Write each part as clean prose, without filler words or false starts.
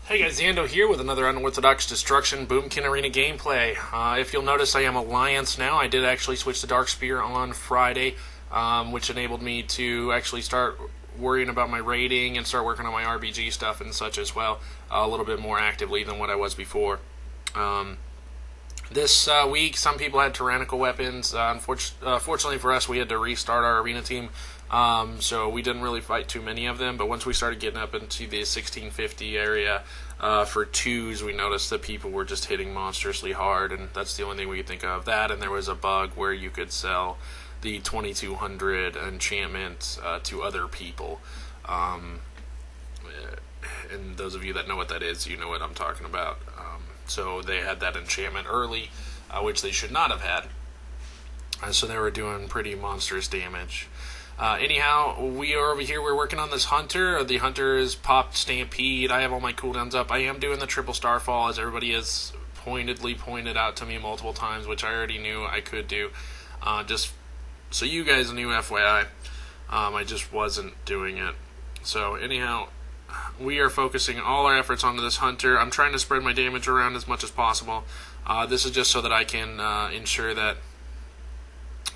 Hey guys, Zando here with another Unorthodox Destruction Boomkin Arena gameplay. If you'll notice, I am Alliance now. I did actually switch to Dark Spear on Friday, which enabled me to actually start worrying about my rating and start working on my RBG stuff and such as well, a little bit more actively than what I was before. This week, some people had tyrannical weapons. Fortunately for us, we had to restart our arena team, so we didn't really fight too many of them. But once we started getting up into the 1650 area for twos, we noticed that people were just hitting monstrously hard, and that's the only thing we could think of. That, and there was a bug where you could sell the 2200 enchantment to other people. And those of you that know what that is, you know what I'm talking about. So they had that enchantment early, which they should not have had. So they were doing pretty monstrous damage. Anyhow, we are over here. We're working on this hunter. The hunter is popped Stampede. I have all my cooldowns up. I am doing the triple starfall, as everybody has pointedly pointed out to me multiple times, which I already knew I could do. Just so you guys knew, FYI, I just wasn't doing it. So anyhow, we are focusing all our efforts onto this hunter. I'm trying to spread my damage around as much as possible. This is just so that I can ensure that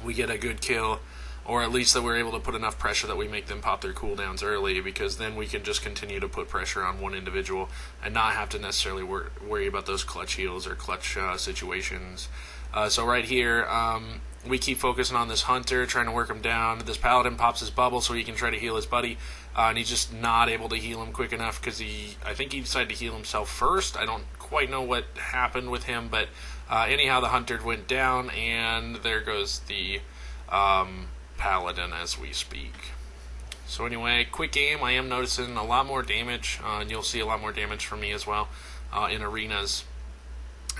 we get a good kill, or at least that we're able to put enough pressure that we make them pop their cooldowns early, because then we can just continue to put pressure on one individual and not have to necessarily worry about those clutch heals or clutch situations. So right here, we keep focusing on this hunter, trying to work him down. This paladin pops his bubble so he can try to heal his buddy, and he's just not able to heal him quick enough because I think he decided to heal himself first. I don't quite know what happened with him, but anyhow, the hunter went down, and there goes the paladin as we speak. So anyway, quick game. I am noticing a lot more damage, and you'll see a lot more damage from me as well in arenas.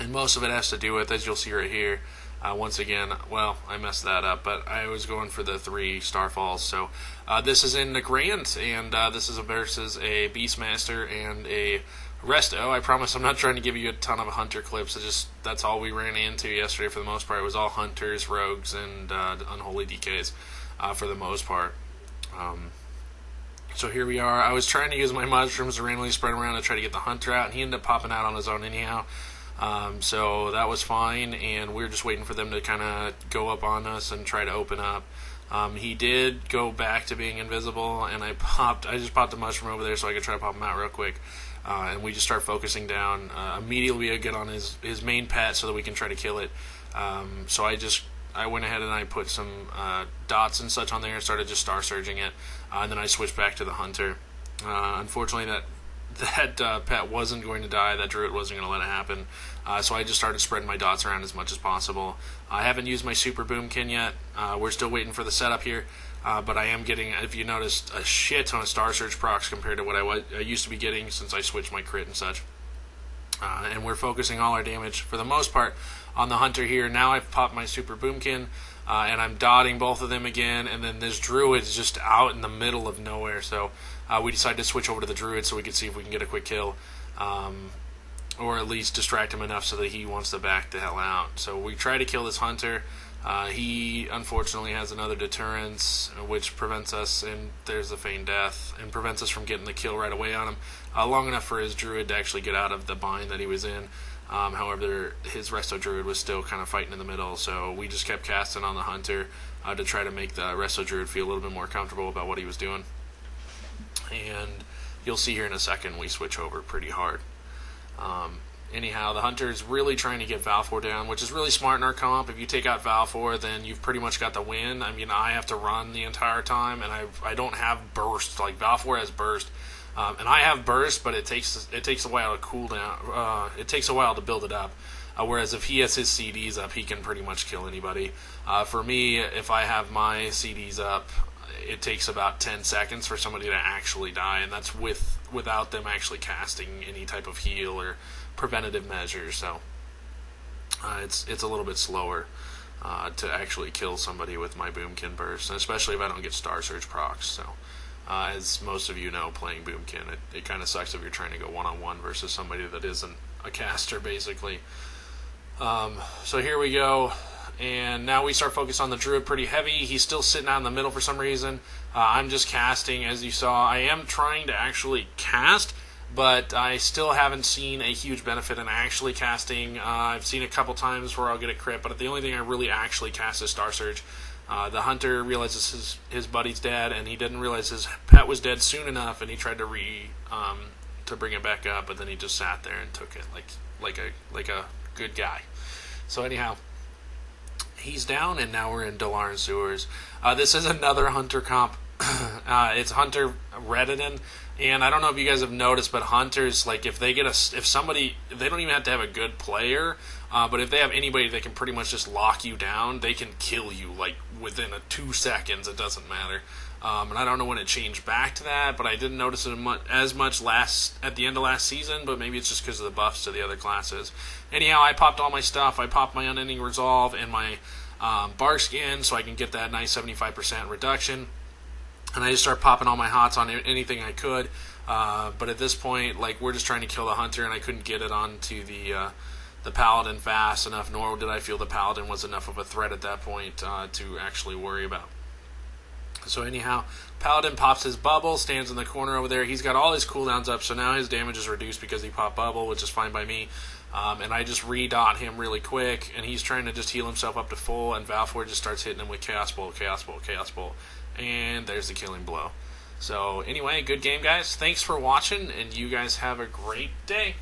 And most of it has to do with, as you'll see right here, once again, well, I messed that up, but I was going for the 3 Starfalls. So this is in the Grand, and this is versus a Beastmaster and a Resto. I promise I'm not trying to give you a ton of hunter clips. That's all we ran into yesterday for the most part. It was all hunters, rogues, and unholy DKs for the most part. So here we are. I was trying to use my mushrooms to randomly spread around to try to get the hunter out, and he ended up popping out on his own anyhow. So that was fine, and we were just waiting for them to kind of go up on us and try to open up. He did go back to being invisible, and I just popped the mushroom over there so I could try to pop him out real quick. And we just start focusing down. Immediately we get on his main pet so that we can try to kill it. So I went ahead and I put some dots and such on there and started just star surging it. And then I switched back to the hunter. Unfortunately, that pet wasn't going to die. That druid wasn't going to let it happen. So I just started spreading my dots around as much as possible. I haven't used my super boomkin yet. We're still waiting for the setup here. But I am getting, if you noticed, a shit ton of Star Surge procs compared to what I used to be getting since I switched my crit and such. And we're focusing all our damage, for the most part, on the hunter here. Now I've popped my super boomkin, and I'm dotting both of them again, and then this druid is just out in the middle of nowhere. So we decided to switch over to the druid so we could see if we can get a quick kill. Or at least distract him enough so that he wants to back the hell out. So we try to kill this hunter. He unfortunately has another deterrence, which prevents us, and there's the feigned death, and prevents us from getting the kill right away on him, long enough for his druid to actually get out of the bind that he was in. However, his resto druid was still kind of fighting in the middle, so we just kept casting on the hunter to try to make the resto druid feel a little bit more comfortable about what he was doing. And you'll see here in a second we switch over pretty hard. Anyhow, the hunter is really trying to get Valfor down, which is really smart in our comp. If you take out Valfor, then you've pretty much got the win. I mean, I have to run the entire time, and I don't have burst. Like, Valfor has burst, and I have burst, but it takes a while to cool down. It takes a while to build it up. Whereas if he has his CDs up, he can pretty much kill anybody. For me, if I have my CDs up, it takes about 10 seconds for somebody to actually die, and that's without them actually casting any type of heal or preventative measures. So it's a little bit slower to actually kill somebody with my Boomkin burst, and especially if I don't get Star Surge procs. So as most of you know, playing Boomkin, it kind of sucks if you're trying to go one-on-one versus somebody that isn't a caster, basically. So here we go. And now we start focusing on the druid pretty heavy. He's still sitting out in the middle for some reason. I'm just casting, as you saw. I am trying to actually cast, but I still haven't seen a huge benefit in actually casting. I've seen a couple times where I'll get a crit, but the only thing I really actually cast is Star Surge. The hunter realizes his buddy's dead, and he didn't realize his pet was dead soon enough, and he tried to bring it back up, but then he just sat there and took it like a good guy. So anyhow, he's down, and now we're in Dalaran Sewers. This is another hunter comp. It's Hunter Redditon, and I don't know if you guys have noticed, but hunters, like, if somebody, they don't even have to have a good player, but if they have anybody that can pretty much just lock you down, they can kill you like within 2 seconds. It doesn't matter. And I don't know when it changed back to that, but I didn't notice it as much at the end of last season, but maybe it's just because of the buffs to the other classes. Anyhow, I popped all my stuff. I popped my Unending Resolve and my Bark Skin, so I can get that nice 75% reduction. And I just start popping all my hots on anything I could. But at this point, like, we're just trying to kill the hunter, and I couldn't get it onto the paladin fast enough, nor did I feel the paladin was enough of a threat at that point to actually worry about. So anyhow, paladin pops his bubble, stands in the corner over there. He's got all his cooldowns up, so now his damage is reduced because he popped bubble, which is fine by me. And I just re-dot him really quick, and he's trying to just heal himself up to full, and Valfor just starts hitting him with Chaos Bolt, Chaos Bolt, Chaos Bolt. And there's the killing blow. So anyway, good game, guys. Thanks for watching, and you guys have a great day.